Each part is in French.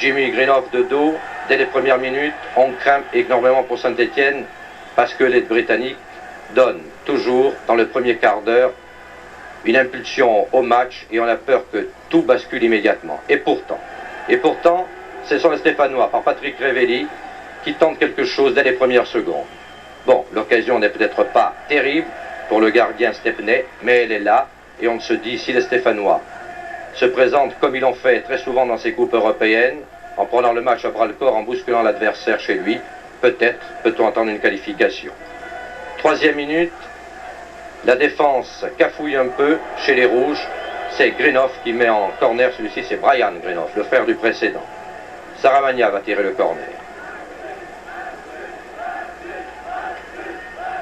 Jimmy Greenough de dos, dès les premières minutes, on craint énormément pour Saint-Étienne parce que les Britanniques donnent toujours, dans le premier quart d'heure, une impulsion au match et on a peur que tout bascule immédiatement. Et pourtant, ce sont les Stéphanois, par Patrick Révelli, qui tentent quelque chose dès les premières secondes. Bon, l'occasion n'est peut-être pas terrible pour le gardien Stepney, mais elle est là et on se dit, si les Stéphanois se présentent comme ils l'ont fait très souvent dans ces coupes européennes, en prenant le match à bras-le-corps, en bousculant l'adversaire chez lui, peut-être peut-on entendre une qualification. 3e minute, la défense cafouille un peu chez les Rouges. C'est Greenough qui met en corner, celui-ci c'est Brian Greenough, le frère du précédent. Saramagna va tirer le corner.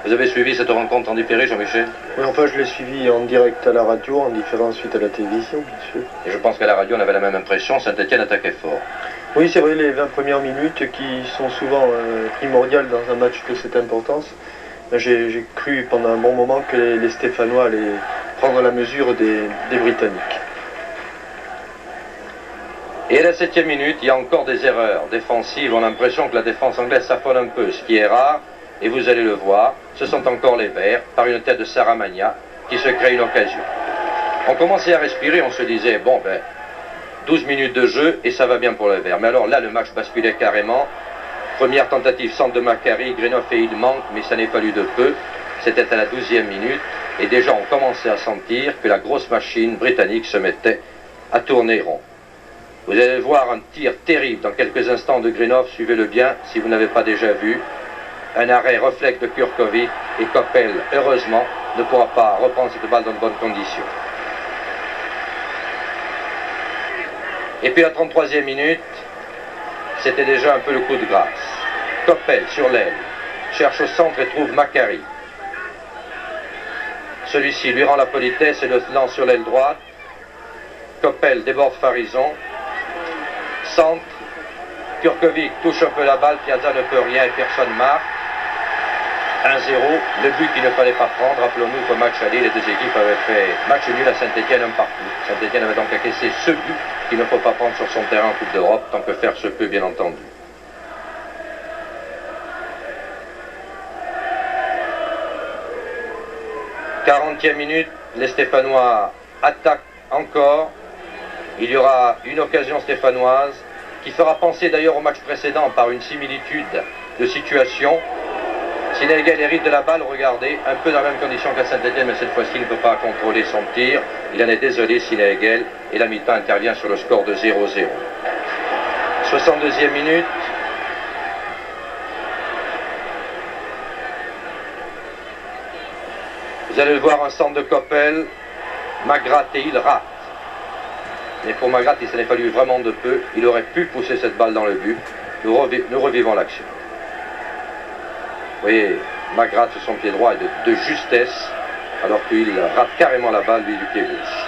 Vous avez suivi cette rencontre en différé, Jean-Michel? Oui, enfin je l'ai suivi en direct à la radio, en différé ensuite à la télévision, bien sûr. Et je pense qu'à la radio on avait la même impression, Saint-Étienne attaquait fort. Oui, c'est vrai, les 20 premières minutes qui sont souvent primordiales dans un match de cette importance. J'ai cru pendant un bon moment que les Stéphanois allaient prendre la mesure des Britanniques. Et à la 7e minute, il y a encore des erreurs défensives. On a l'impression que la défense anglaise s'affole un peu, ce qui est rare. Et vous allez le voir, ce sont encore les Verts, par une tête de Saramagna, qui se crée une occasion. On commençait à respirer, on se disait, bon ben, 12 minutes de jeu et ça va bien pour les Verts. Mais alors là, le match basculait carrément. Première tentative, centre de Macquarie, Greenough et il manque, mais ça n'est fallu de peu. C'était à la 12e minute. Et déjà, on commençait à sentir que la grosse machine britannique se mettait à tourner rond. Vous allez voir un tir terrible dans quelques instants de Greenough, suivez-le bien si vous n'avez pas déjà vu. Un arrêt réflexe de Kurkovic et Coppel, heureusement, ne pourra pas reprendre cette balle dans de bonnes conditions. Et puis à la 33e minute, c'était déjà un peu le coup de grâce. Coppel sur l'aile, cherche au centre et trouve Macquarie. Celui-ci lui rend la politesse et le lance sur l'aile droite. Coppel déborde Farison. Centre. Kurkovic touche un peu la balle, Piazza ne peut rien et personne marque. 1-0, le but qu'il ne fallait pas prendre. Rappelons-nous qu'au match aller, les deux équipes avaient fait match nul à Saint-Étienne, un partout. Saint-Étienne avait donc encaissé ce but qu'il ne faut pas prendre sur son terrain en Coupe d'Europe, tant que faire se peut, bien entendu. « 40e minute, les Stéphanois attaquent encore. Il y aura une occasion stéphanoise qui fera penser d'ailleurs au match précédent par une similitude de situation. Sinegel hérite de la balle, regardez, un peu dans la même condition qu'à Saint-Étienne, mais cette fois-ci il ne peut pas contrôler son tir. Il en est désolé, Sinegel, et la mi-temps intervient sur le score de 0-0. 62e minute. Vous allez le voir, un centre de Coppel, Magrat et il rate. Mais pour Magrat, il s'en est fallu vraiment de peu. Il aurait pu pousser cette balle dans le but. Nous revivons l'action. Vous voyez, Magrat sur son pied droit est de justesse, alors qu'il rate carrément la balle, lui, du pied gauche.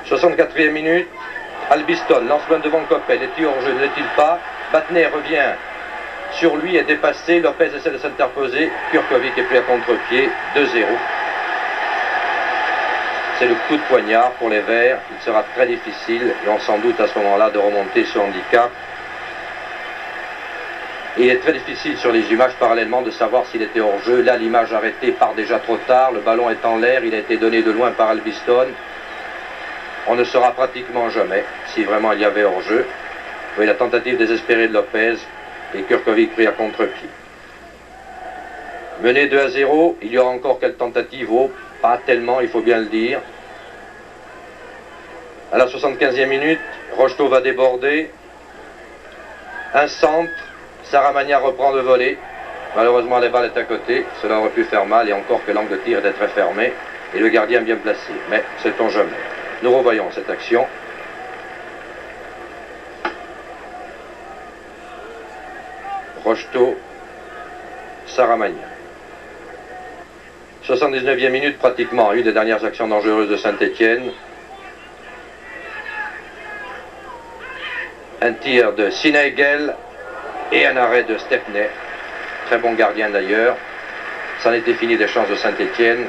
64e minute, Albiston lance loin devant Coppel. Est-il hors jeu? Ne l'est-il pas? Battenet revient sur lui, est dépassé. Lopez essaie de s'interposer. Kurkovic est pris à contre-pied. 2-0. C'est le coup de poignard pour les Verts. Il sera très difficile, et on s'en doute à ce moment-là, de remonter ce handicap. Et il est très difficile sur les images parallèlement de savoir s'il était hors jeu. Là, l'image arrêtée part déjà trop tard. Le ballon est en l'air. Il a été donné de loin par Albiston. On ne saura pratiquement jamais si vraiment il y avait hors jeu. Oui, la tentative désespérée de Lopez et Kurkovic pris à contre-pied. Mené 2-0, il y aura encore quelques tentatives. Oh, pas tellement, il faut bien le dire. À la 75e minute, Rocheteau va déborder. Un centre. Saramagna reprend le volley. Malheureusement, la balle est à côté. Cela aurait pu faire mal, et encore que l'angle de tir était très fermé. Et le gardien bien placé. Mais sait-on jamais. Nous revoyons cette action. Rocheteau, Saramagna. 79e minute pratiquement, une des dernières actions dangereuses de Saint-Étienne. Un tir de Sinegel et un arrêt de Stepney. Très bon gardien d'ailleurs. C'en était fini des chances de Saint-Étienne.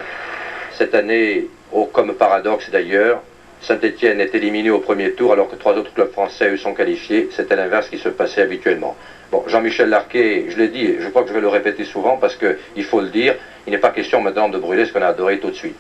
Cette année, oh, comme paradoxe d'ailleurs, Saint-Étienne est éliminé au premier tour alors que 3 autres clubs français eux sont qualifiés. C'était l'inverse qui se passait habituellement. Bon, Jean-Michel Larquet, je l'ai dit, et je crois que je vais le répéter souvent parce qu'il faut le dire, il n'est pas question maintenant de brûler ce qu'on a adoré tout de suite.